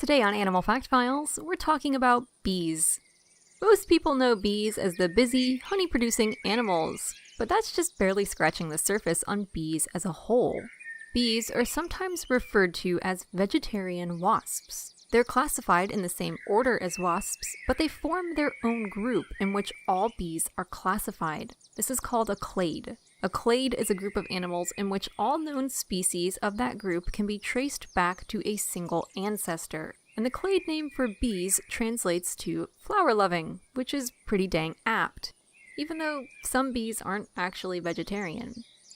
Today on Animal Fact Files, we're talking about bees. Most people know bees as the busy, honey-producing animals, but that's just barely scratching the surface on bees as a whole. Bees are sometimes referred to as vegetarian wasps. They're classified in the same order as wasps, but they form their own group in which all bees are classified. This is called a clade. A clade is a group of animals in which all known species of that group can be traced back to a single ancestor. And the clade name for bees translates to flower-loving, which is pretty dang apt, even though some bees aren't actually vegetarian.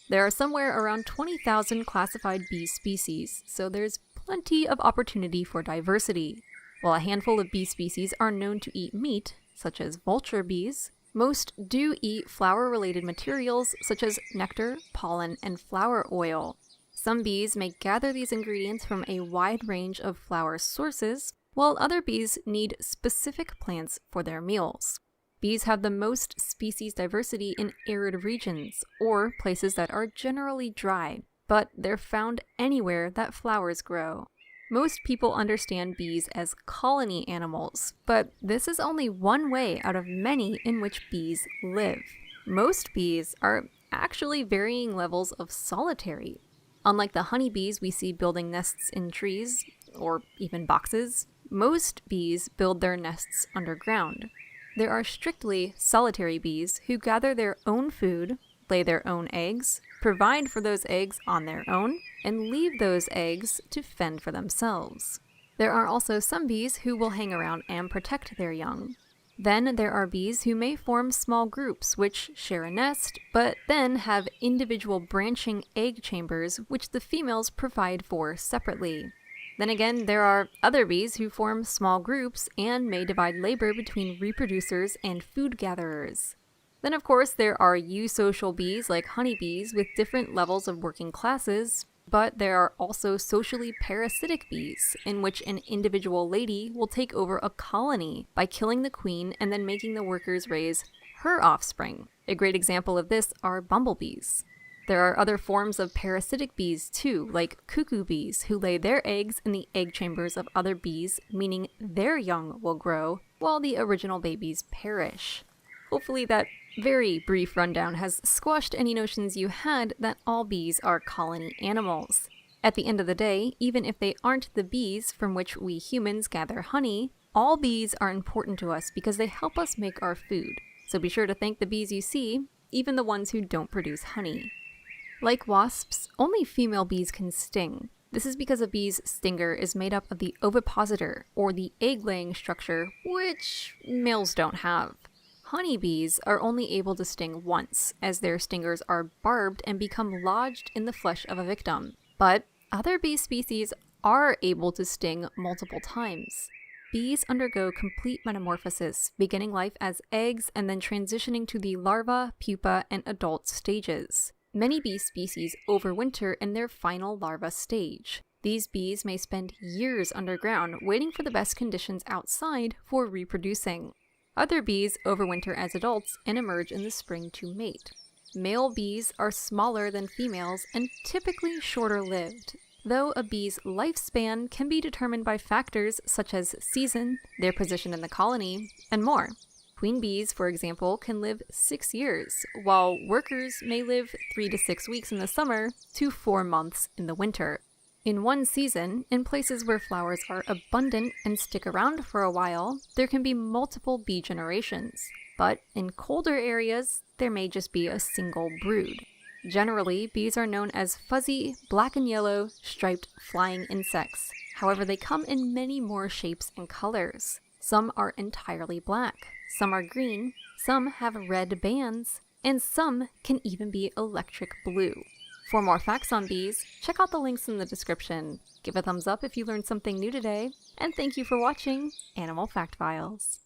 There are somewhere around 20,000 classified bee species, so there's plenty of opportunity for diversity. While a handful of bee species are known to eat meat, such as vulture bees, most do eat flower-related materials such as nectar, pollen, and flower oil. Some bees may gather these ingredients from a wide range of flower sources, while other bees need specific plants for their meals. Bees have the most species diversity in arid regions, or places that are generally dry, but they're found anywhere that flowers grow. Most people understand bees as colony animals, but this is only one way out of many in which bees live. Most bees are actually varying levels of solitary. Unlike the honeybees we see building nests in trees, or even boxes, most bees build their nests underground. There are strictly solitary bees who gather their own food, lay their own eggs, provide for those eggs on their own, and leave those eggs to fend for themselves. There are also some bees who will hang around and protect their young. Then there are bees who may form small groups which share a nest, but then have individual branching egg chambers which the females provide for separately. Then again, there are other bees who form small groups and may divide labor between reproducers and food gatherers. Then of course there are eusocial bees like honeybees with different levels of working classes, but there are also socially parasitic bees, in which an individual lady will take over a colony by killing the queen and then making the workers raise her offspring. A great example of this are bumblebees. There are other forms of parasitic bees too, like cuckoo bees, who lay their eggs in the egg chambers of other bees, meaning their young will grow, while the original babies perish. Hopefully that very brief rundown has squashed any notions you had that all bees are colony animals. At the end of the day, even if they aren't the bees from which we humans gather honey, all bees are important to us because they help us make our food. So be sure to thank the bees you see, even the ones who don't produce honey. Like wasps, only female bees can sting. This is because a bee's stinger is made up of the ovipositor, or the egg-laying structure, which males don't have. Honeybees are only able to sting once, as their stingers are barbed and become lodged in the flesh of a victim. But other bee species are able to sting multiple times. Bees undergo complete metamorphosis, beginning life as eggs and then transitioning to the larva, pupa, and adult stages. Many bee species overwinter in their final larva stage. These bees may spend years underground waiting for the best conditions outside for reproducing. Other bees overwinter as adults and emerge in the spring to mate. Male bees are smaller than females and typically shorter-lived, though a bee's lifespan can be determined by factors such as season, their position in the colony, and more. Queen bees, for example, can live 6 years, while workers may live 3 to 6 weeks in the summer to 4 months in the winter. In one season, in places where flowers are abundant and stick around for a while, there can be multiple bee generations. But in colder areas, there may just be a single brood. Generally, bees are known as fuzzy, black and yellow, striped flying insects. However, they come in many more shapes and colors. Some are entirely black, some are green, some have red bands, and some can even be electric blue. For more facts on bees, check out the links in the description. Give a thumbs up if you learned something new today, and thank you for watching Animal Fact Files.